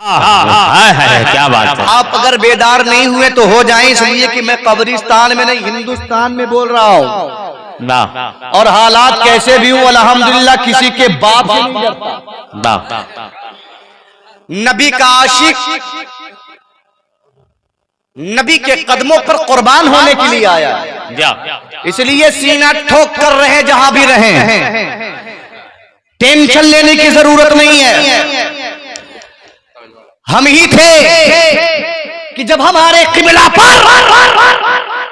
क्या बात है। आप अगर बेदार नहीं हुए तो हो जाएं, इसलिए कि मैं कब्रिस्तान में नहीं हिंदुस्तान में बोल रहा हूँ। और हालात कैसे भी हो अल्हम्दुलिल्लाह किसी के बाप से नहीं डरता। नबी का आशिक नबी के कदमों पर कुर्बान होने के लिए आया, इसलिए सीना ठोक कर रहे जहां भी रहे, टेंशन लेने की जरूरत नहीं है। हम ही थे कि जब हमारे किबला पर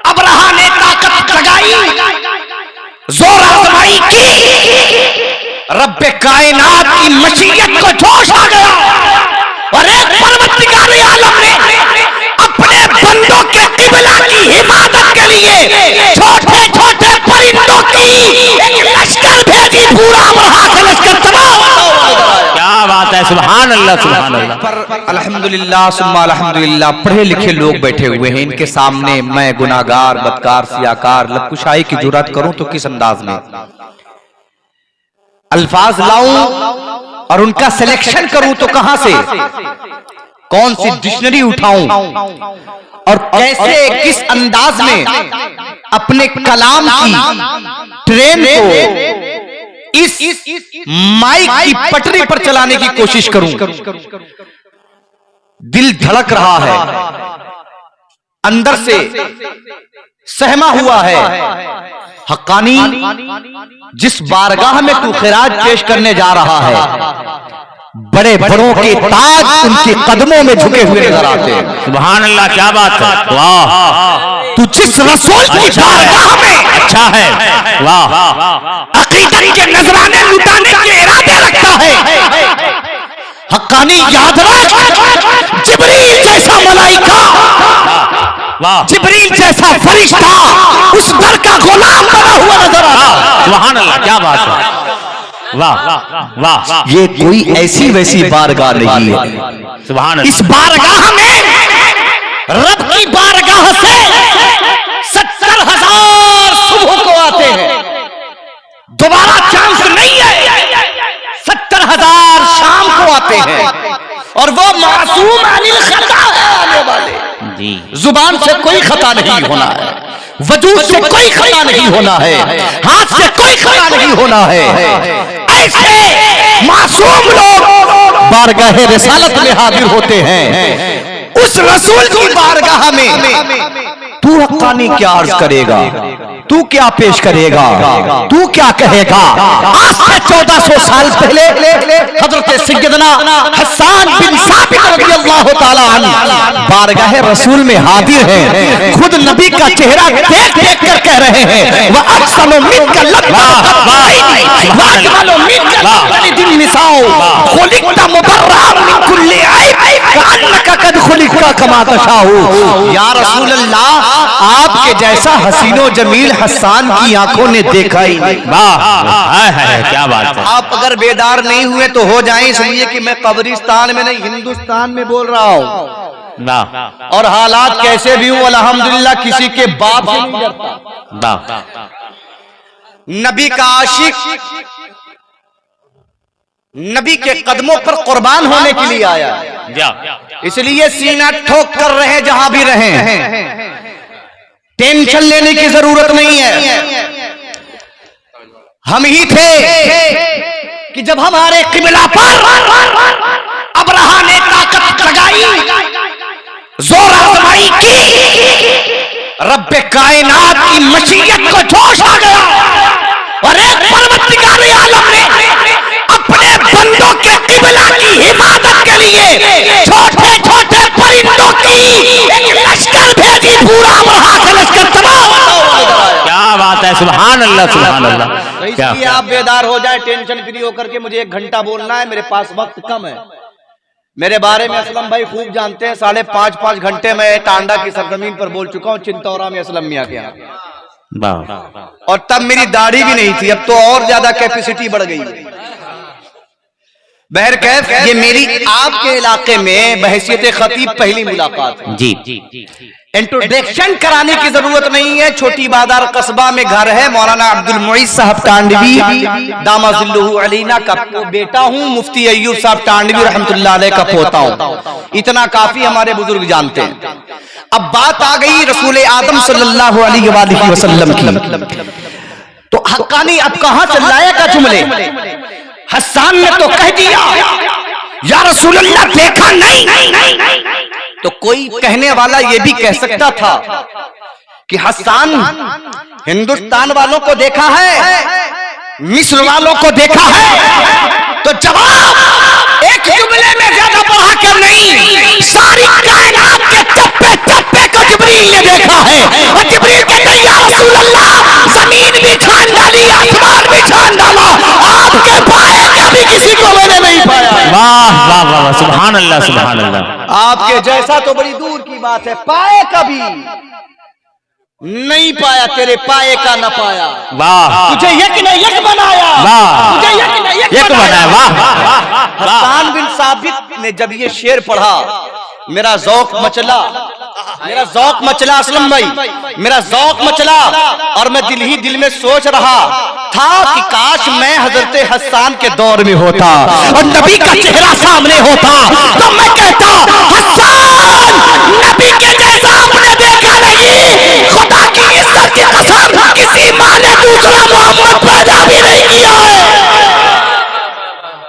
अबरहा ने ताकत लगाई, जोर आजमाई की, रब्बे कायनात की मशीयत को जोश आ गया और एक परवरदिगार आलम ने अपने बंदों के किबला की हिफाजत के लिए छोटे छोटे परिंदों की एक लश्कर भेजी, पूरा अबरहा का लश्कर तबाह। क्या बात है, सुभान अल्लाह सुभान अल्लाह। पर अल्हम्दुलिल्लाह सुम्मा अल्हम्दुलिल्लाह पढ़े लिखे लोग बैठे हुए हैं, इनके सामने मैं गुनाहगार, बदकार, सियाकार, लबकुशाई की जुर्रत करूं तो किस अंदाज में अल्फाज लाऊं और उनका सिलेक्शन करूं तो कहां से, कौन सी डिक्शनरी उठाऊं और कैसे किस अंदाज में अपने कलाम की ट्रेन को इस माइक की पटरी पर चलाने की कोशिश करूं। दिल धड़क रहा है, अंदर से सहमा हुआ है। हक्कानी जिस बारगाह में तू खिराज पेश करने जा रहा है, बड़े बड़ों के ताज उनके कदमों में झुके हुए नजर आते हैं। सुभान अल्लाह, क्या बात है, वाह। तू जिस रसूल की बारगाह में अच्छा है, वाह। अकीदत के नजराने लुटाने के इरादे रखता है, हक्कानी याद रख, जिब्रील जैसा मलाइका, जिब्रील जैसा फरिश्ता उस दर का गुलाम बना हुआ नजर आता है। सुभान अल्लाह, क्या बात है, वाह वाह। ये कोई ऐसी वैसी बारगाह नहीं है। सुभान इस बारगाह में रब की बारगाह से 70,000 सुबह को आते हैं, दोबारा चांस नहीं है। 70,000 शाम को आते हैं और वो मासूम अनिल खता है, आने वाले जी। जुबान से कोई खता नहीं होना है, वजूद से कोई खता नहीं होना है, हाथ से कोई खता नहीं होना है। ऐसे मासूम लोग बारगाह रिसालत में हाजिर होते हैं। उस रसूल की बारगाह में तू हक्कानी क्या अर्ज करेगा, तू क्या पेश करेगा, तू क्या कहेगा। आज से 1400 साल पहले हजरत सैयदना हसन बिन साबित रज़ियल्लाहु ताला अन्हु बारगाह रसूल में हाजिर हैं, खुद नबी का चेहरा देख देख कर कह रहे हैं, वह अहसनु मिनका लक़द व अजमलु मिनका लिदिन निसाओ खुलिक़ता मुबर्रअन मिन कुल्ली ऐब कअन्नका कद खुलिक़ता कमा तशाऊ। या रसूल अल्लाह, आपके जैसा हसीनो जमील हसन की आंखों ने देखा ही नहीं। वाह, क्या बात है। आप अगर बेदार नहीं हुए तो हो जाएं, इसलिए कि मैं कब्रिस्तान में नहीं हिंदुस्तान में बोल रहा हूँ। और हालात कैसे भी हो अल्हम्दुलिल्लाह किसी के बाप से नहीं डरता। नबी का आशिक नबी के कदमों पर कुर्बान होने के लिए आया, इसलिए सीना ठोक कर रहे जहां भी रहे, टेंशन लेने की जरूरत नहीं है। हम ही थे कि जब हमारे किबला पर अबरहा ने ताकत लगाई, जोर आजमाई की, रब्बे कायनात की मशीयत को जोश आ गया और एक परवरदिगार आलम ने अपने बंदों के किबला की हिफाजत के लिए छोटे छोटे परिंदों की एक लश्कर भेजी, पूरा अबरहा का लश्कर तबाह। क्या बात है, सुभान अल्लाह सुभान अल्लाह। इसलिए आप बेदार हो जाए, टेंशन फ्री होकर के। मुझे 1 घंटा बोलना है, मेरे पास वक्त कम है। मेरे बारे में असलम भाई खूब जानते हैं, 5.5 घंटे मैं टांडा की सरजमीन पर बोल चुका हूँ, चिंतौरा में असलम मियां के यहाँ, और तब मेरी दाढ़ी भी नहीं थी, अब तो और ज्यादा कैपेसिटी बढ़ गई। बहरकैफ ये मेरी आपके इलाके में बहैसियत खतीब पहली मुलाकात है। जी। इंट्रोडक्शन कराने की जरूरत नहीं है। छोटी बाजार कस्बा में घर है। मौलाना अब्दुल मुईज साहब टांडवी दामाजिल्लुहु अलैना का बेटा हूं। मुफ्ती अय्यूब साहब टांडवी रहमतुल्लाह अलैह का पोता हूं। इतना काफी हमारे बुजुर्ग जानते हैं। अब बात आ गई रसूल आदम सल्लल्लाहु अलैहि वसल्लम की, तो हक्कानी अब कहां से लाएगा जुमले? हस्सान ने तो कह दिया या रसूल अल्लाह देखा नहीं, तो कोई कहने वाला ये भी कह सकता था कि हस्सान हिंदुस्तान वालों को देखा है, मिस्र वालों को देखा है। तो जवाब एक जुमले में ज्यादा बढ़ा कर नहीं, सारी कायनात के चप्पे चप्पे को जिब्रील ने देखा है। और जिब्रील कहते हैं या रसूल अल्लाह, जमीन भी छान डाली, आसमान भी छान डाला, आपके पाए कभी किसी को मैंने नहीं पाया। वाह वाह वाह, सुभान अल्लाह सुभान अल्लाह। आपके जैसा तो बड़ी दूर की बात है, पाए कभी नहीं पाया, तेरे पाए का न पाया। वाह, तुझे यक न यक बनाया, वाह, तुझे यक न यक बनाया। वाह, हस्सान बिन साबित ने जब ये शेर पढ़ा, मेरा ज़ौक़ मचला, मेरा ज़ौक़ मचला असलम भाई, मेरा ज़ौक़ मचला। और मैं दिल ही दिल में सोच रहा था कि काश मैं हजरत हस्सान के दौर में होता और नबी का चेहरा सामने होता, तो मैं कहता हस्सान, नबी के जैसा आपने देखा नहीं, खुदा की इज्जत की कसम, किसी माँ ने दूसरा मोहम्मद पैदा भी नहीं किया है।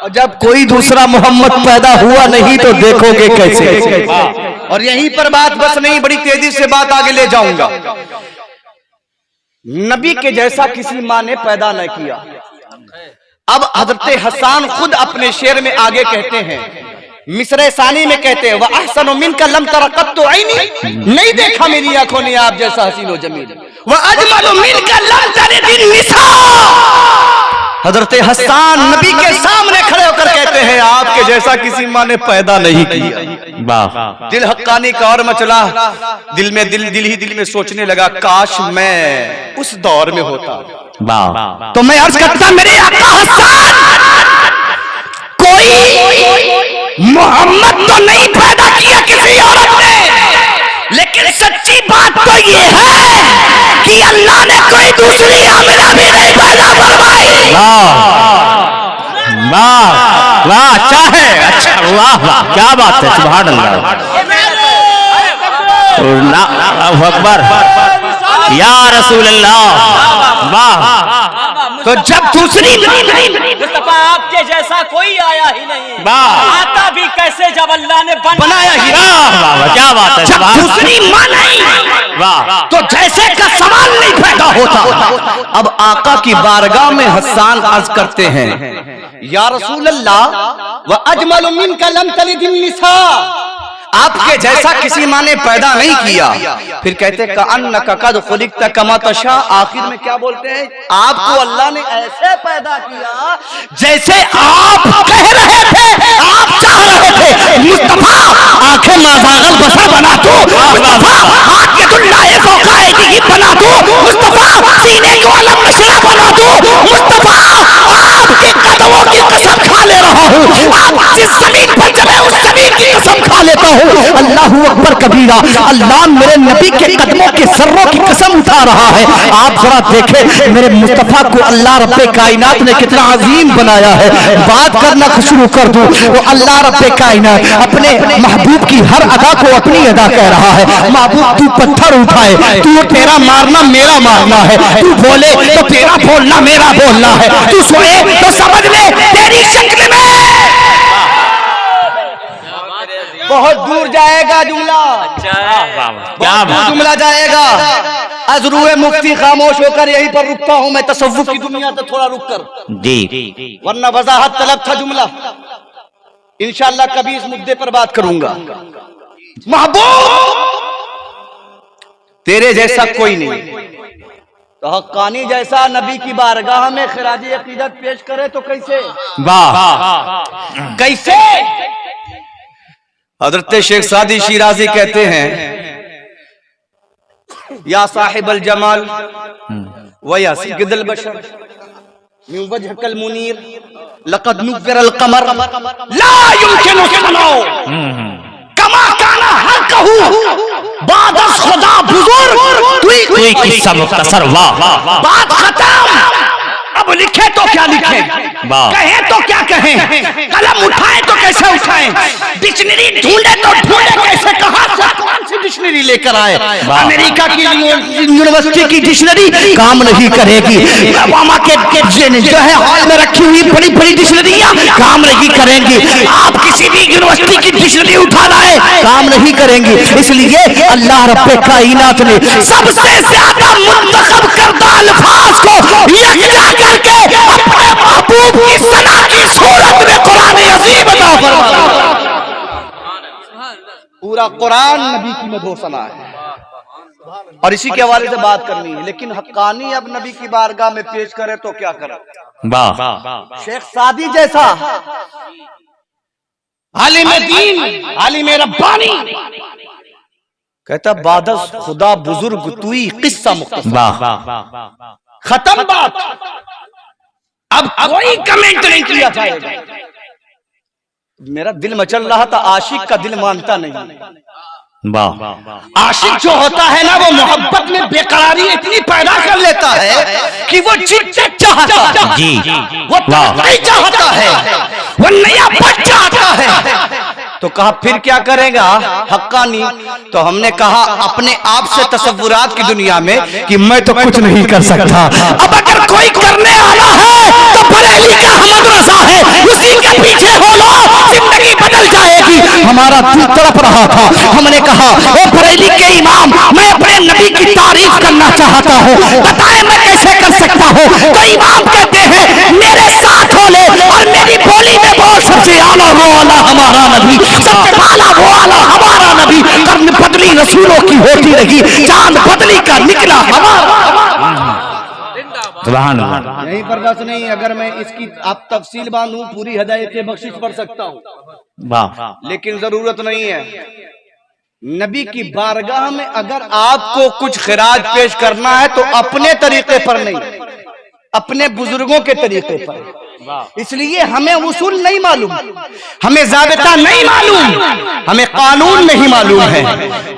और जब कोई दूसरा मोहम्मद पैदा हुआ नहीं तो देखोगे कैसे? और यहीं पर बात बस नहीं, बड़ी तेजी से बात आगे ले जाऊंगा। नबी के जैसा किसी माँ ने पैदा न किया। अब हजरत हस्सान खुद अपने शेर में आगे कहते हैं, मिसरे सानी में कहते हैं, वह अहसन मिनका लम तरा कत्तु ऐनी, नहीं देखा मेरी आंखों ने आप जैसा हसीन व जमील। वह अजमल मिनका लम तलिदिन निसा। हजरत हस्सान नबी के सामने खड़े होकर कहते हैं, आपके जैसा किसी माँ ने पैदा नहीं किया। वाह, दिल हक्कानी का और मचला, दिल में दिल ही दिल में सोचने लगा, काश मैं उस दौर में होता। वाह, तो मैं अर्ज करता, मेरे आका हस्सान, कोई मोहम्मद तो नहीं पैदा किया किसी औरत ने, लेकिन सच्ची बात तो ये है कि अल्लाह ने कोई दूसरी आमिना भी नहीं पैदा फरमाई। वाह वाह वाह, अच्छा है, अच्छा, वाह वाह, क्या बात है, सुभान अल्लाह। अल्लाहु अकबर, या रसूल अल्लाह। वाह, तो जब दूसरी मुस्तफा आपके जैसा कोई आया ही नहीं, वाह, आता भी कैसे जब अल्लाह ने बनाया ही। वाह वाह, क्या बात है, जब दूसरी माँ नहीं, वाह, तो जैसे का सवाल नहीं पैदा होता। अब आका की बारगाह में हस्सान अर्ज करते हैं, या रसूल अल्लाह, व अजमल मिनका लम तलिदिन निसा, आपके जैसा किसी माँ ने पैदा नहीं किया। फिर कहते कअन्नका कद खुलिक़्ता कमा तशा, आखिर में क्या बोलते हैं, आपको अल्लाह ने ऐसे पैदा किया जैसे आप कह रहे थे, आप चाह रहे थे। मुस्तफा आंखें माज़ागल बसर बना दो, मुस्तफा हाथ यदुल्लाहि फ़ौक़ा ऐदीहिम बना दो, मुस्तफा सीने को अलम नशरा बना दो, मुस्तफा आपके कदमों की कसम खा ले रहा हूँ, आप जिस जमीन पर चले उस जमीन की कसम खा लेता हूँ। अल्लाहू अकबर कबीरा, अल्लाह मेरे नबी के कदमों के सर्रों की कसम उठा रहा है। आप जरा देखें मेरे मुस्तफा को अल्लाह रब्बे कायनात ने कितना अजीम बनाया है। बात करना शुरू कर दूं, वो अल्लाह रब्बे कायनात अपने महबूब की हर अदा को अपनी अदा कह रहा है। महबूब तू पत्थर उठाए, तू तेरा मारना मेरा मारना है, तू बोले तो तेरा बोलना मेरा बोलना है, तू सोए तो समझ ले तेरी शक्ल में। बहुत दूर जाएगा जुमला, क्या बात, जुमला जाएगा। अजरूए मुफ्ती खामोश होकर यहीं पर रुकता हूं मैं, तसव्वुफ की दुनिया से थोड़ा रुक कर, जी, वरना वजाहत तलब था जुमला। इंशाअल्लाह कभी इस मुद्दे पर बात करूंगा। महबूब तेरे जैसा कोई नहीं, तो हक्कानी जैसा नबी की बारगाह में खिराजी अकीदत पेश करे तो कैसे? वाह, कैसे? हजरत शेख सादी शिराजी कहते हैं, या साहिबल जमाल व या सय्यदल बशर मिन वजहकल मुनीर लक़द नुव्विरल क़मर ला युमकिनु सनौ कमा काना हक़हु बाद खुदा बुजुर्ग कोई किस्सा मुख्तसर, वाह वाह, बात खत्म। अब लिखे तो क्या लिखे, वाह। कहें तो क्या कहें, कलम उठाए तो कैसे उठाएं, डिक्शनरी ढूंढे तो ढूंढे कैसे, कहां से कौन सी डिक्शनरी लेकर आए। अमेरिका की यूनिवर्सिटी की डिक्शनरी काम नहीं करेगी, ओबामा के जो है हॉल में रखी हुई बड़ी बड़ी डिक्शनरियां काम नहीं करेंगी। आप किसी भी यूनिवर्सिटी की डिक्शनरी उठा लाए, काम नहीं करेंगी। इसलिए अल्लाह रब्बे कायनात ने सबसे ज्यादा मुंतखब करदा अल्फाज को यकजा करके अपने महबूब की सना की सूरत में कुरान अज़ीम अता फरमाया। पूरा कुरान नबी की मधोसना है और इसी के हवाले से बात करनी है। लेकिन हक्कानी अब नबी की बारगाह में पेश करे तो क्या करे। वाह। शेख सादी जैसा आलिम दीन, आलिम रब्बानी कहता बादस खुदा बुजुर्ग तुई किस्सा मुख्तसर, वाह। खत्म बात। अब कोई कमेंट नहीं किया जाएगा। मेरा दिल मचल रहा था, आशिक का दिल मानता नहीं। वाह। आशिक जो होता है ना, वो मोहब्बत में बेकरारी इतनी पैदा कर लेता है कि वो जिद्दत चाहता है, जी, वो तरक्की चाहता है, वो नया बच चाहता है। तो कहा फिर क्या करेगा हक्कानी। तो हमने कहा अपने आप से तसव्वुरात की दुनिया में कि मैं तो कुछ नहीं कर सकता। अब अगर कोई करने आया है तो बरेली का अहमद रज़ा है, उसी के पीछे हो लो, जिंदगी बदल जाएगी। हमारा दिल तड़प रहा था, हमने कहा ओ बरेली के इमाम, मैं अपने नबी की तारीफ करना चाहता हूँ, बताए मैं कैसे कर सकता हूँ। तो इमाम कहते हैं मेरे साथ हो ले और मेरी बोली में बोल, सबसे आला वो आला हमारा नबी, सबसे आला वो आला हमारा नबी। कर्म बदली रसूलों की होती रही, चांद बदली का निकला हमारा। सुभान अल्लाह। यहीं पर बस नहीं, अगर मैं इसकी आप तफसील बांधूं पूरी हिदायत बख्शिश पढ़ सकता हूँ, वाह। लेकिन जरूरत नहीं है। नबी की बारगाह में अगर आपको कुछ खिराज पेश करना है तो अपने तरीके पर नहीं, अपने बुजुर्गों के तरीके पर। इसलिए हमें उसूल नहीं मालूम, हमें ज़ाबिता नहीं मालूम, हमें कानून नहीं मालूम है,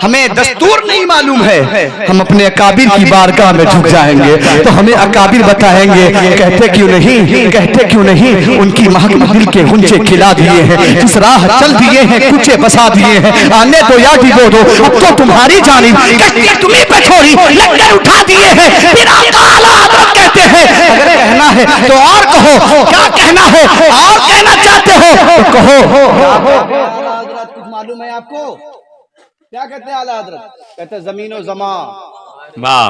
हमें दस्तूर नहीं मालूम है। हम अपने अकाबिर की बारगाह में झुक जाएंगे तो हमें अकाबिर बताएंगे, कहते क्यों नहीं, कहते क्यों नहीं। उनकी महक दिल के गुंजे खिला दिए हैं, जिस राह चल दिए हैं कुचे बसा दिए हैं। आने दो या डुबो दो, अब तो तुम्हारी जानिब कश्ती तुम्हें पे छोड़ी, लंगर उठा दिए हैं, फिर आका आला हज़रत कहते हैं अगर कहना है तो और कहो, क्या कहना है और कहना चाहते हो तो कहो। आला हज़रत कुछ मालूम है आपको क्या कहते हैं? आला हज़रत कहते हैं ज़मीनो ज़मा। वाह।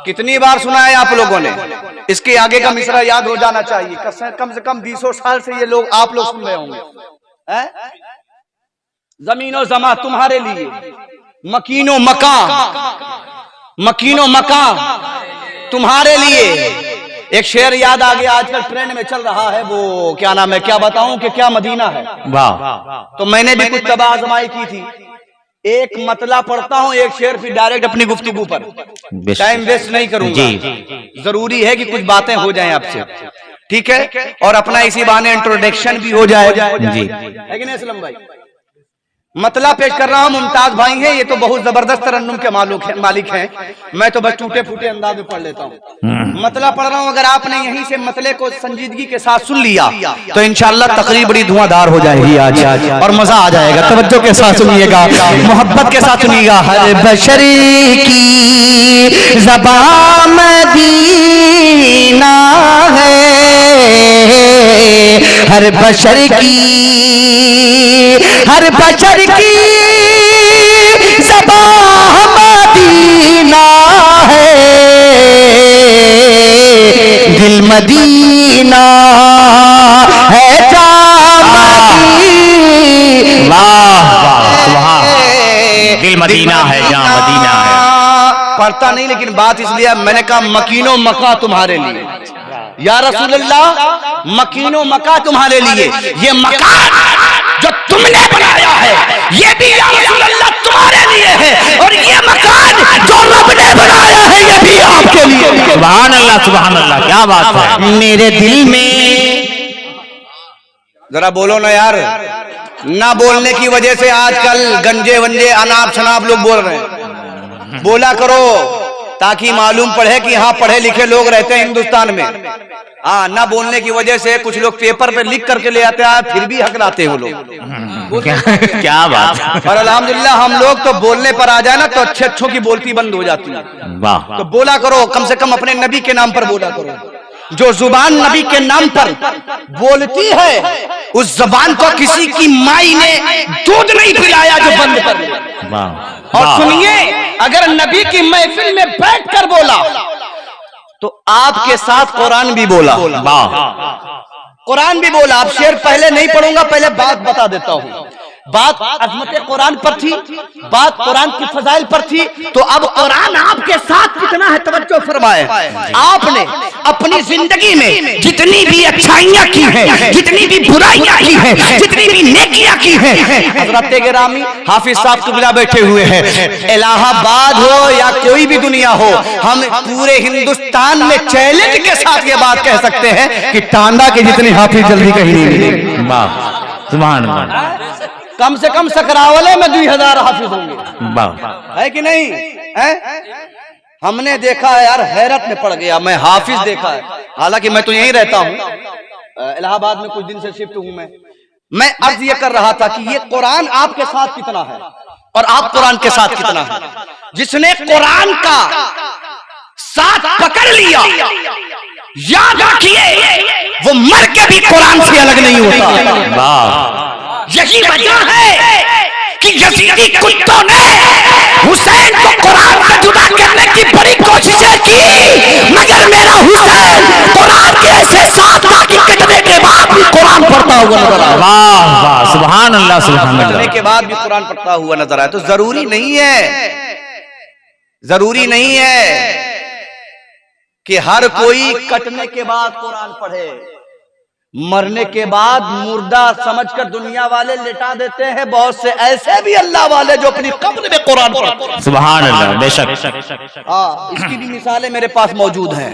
कितनी बार सुना है आप लोगों ने, इसके आगे का मिसरा याद हो जाना चाहिए। कम से कम 200 साल से ये लोग आप लोग सुन रहे होंगे। ज़मीनो ज़मा तुम्हारे लिए, मकीनो मका, मकीनो मका तुम्हारे लिए। एक शेर याद आ गया, आजकल ट्रेंड में चल रहा है, वो क्या नाम है, क्या बताऊं कि क्या मदीना है। वाह। तो मैंने भी कुछ तबाह आजमाई की थी। एक मतला पढ़ता हूं, एक शेर, फिर डायरेक्ट अपनी गुफ्तगू पर, टाइम वेस्ट नहीं करूंगा। जरूरी है कि कुछ बातें हो जाएं आपसे, ठीक है, और अपना इसी बहाने इंट्रोडक्शन भी हो जाए जी, है कि नहीं असलम भाई। मतला पेश कर रहा हूं, मुमताज भाई हैं, ये तो बहुत जबरदस्त तरन्नुम के मालिक हैं, मैं तो बस टूटे फूटे अंदाज में पढ़ लेता हूं। मतला पढ़ रहा हूं, अगर आपने यहीं से मतले को संजीदगी के साथ सुन लिया तो इंशाअल्लाह तकरीर बड़ी धुआंधार हो जाएगी आज और मजा आ जाएगा। तवज्जो के साथ सुनिएगा, मोहब्बत के साथ सुनिएगा। हर बशरी की ज़बान मदीना है, हर बशर की, हर बशर की ज़बान मदीना है, दिल मदीना है दिल मदीना है, जहाँ मदीना है। पढ़ता नहीं, लेकिन बात इसलिए मैंने कहा मकीनो मका तुम्हारे लिए, या रसूल अल्लाह मकीनो मका तुम्हारे लिए। ये मकान जो तुमने बनाया है ये भी या रसूल अल्लाह तुम्हारे लिए है, और ये मकान जो रब ने बनाया है ये भी आपके लिए। सुभान अल्लाह, सुभान अल्लाह, क्या बात है। मेरे दिल में जरा बोलो ना यार, ना बोलने की वजह से आजकल गंजे वंजे अनाप शनाप लोग बोल रहे हैं। बोला करो ताकि मालूम पड़े कि हाँ पढ़े लिखे लोग रहते हैं हिंदुस्तान में। हाँ, ना बोलने की वजह से कुछ लोग पेपर पे लिख करके ले आते हैं, फिर भी हकलाते हैं वो लोग। क्या बात। और अल्हम्दुलिल्लाह हम लोग तो बोलने पर आ जाए ना तो अच्छे अच्छों की बोलती बंद हो जाती है। वाह। तो बोला करो, कम से कम अपने नबी के नाम पर बोला करो। जो जुबान नबी के नाम पर बोलती है उस जुबान को किसी की माई ने दूध नहीं पिलाया जो बंद कर दे। वाह। और सुनिए, अगर नबी की महफिल में बैठकर बोला तो आपके साथ कुरान भी बोला। वाह। कुरान भी बोला। आप शेर पहले नहीं पढ़ूंगा, पहले बात बता देता हूँ। बात अजमत कुरान पर थी, बात कुरान की फजाइल पर थी, तो अब कुरान आपके साथ कितना है तवज्जो फरमाए। आपने अपनी जिंदगी में जितनी भी अच्छाइयां की हैं, जितनी भी बुराइयां की हैं, जितनी भी नेकियां की हैं, हजरत गिरामी हाफिज साहब कुबला बैठे हुए हैं, इलाहाबाद हो या कोई भी दुनिया हो, हम पूरे हिंदुस्तान में चैलेंज के साथ ये बात कह सकते हैं कि टांडा के जितनी हाफिज जल्दी कहीं नहीं मिलेगी। वाह। सुभान अल्लाह। कम से कम सकरावले में 2000 हाफिज होंगे। वाह। है कि नहीं है? हमने देखा है यार, हैरत में पड़ गया। मैं हाफिज देखा है, हालांकि मैं तो यहीं रहता हूँ, इलाहाबाद में कुछ दिन से शिफ्ट हूं मैं अर्ज ये कर रहा था कि ये कुरान आपके साथ कितना है और आप कुरान के साथ कितना है। जिसने कुरान का साथ पकड़ लिया, याद रखिए वो मर के भी कुरान से अलग नहीं होता। वाह। यही वजह है कि यजीदी कुत्तों ने हुसैन को कुरान से जुदा करने की बड़ी कोशिशें की, मगर मेरा हुसैन कुरान के ऐसे साथ ताकि कटने के बाद भी कुरान पढ़ता हुआ नजर आया। वाह वाह। सुभान अल्लाह। सुभान कटने अल्लाह। के बाद भी कुरान पढ़ता हुआ नजर आया। तो जरूरी नहीं है, जरूरी नहीं है कि हर कोई कटने के बाद कुरान पढ़े। मरने के बाद मुर्दा समझकर दुनिया वाले लिटा देते हैं। बहुत से ऐसे भी अल्लाह वाले जो अपनी कब्र में कुरान पढ़ते हैं। सुभान अल्लाह। बेशक। इसकी भी मिसालें मेरे पास मौजूद हैं।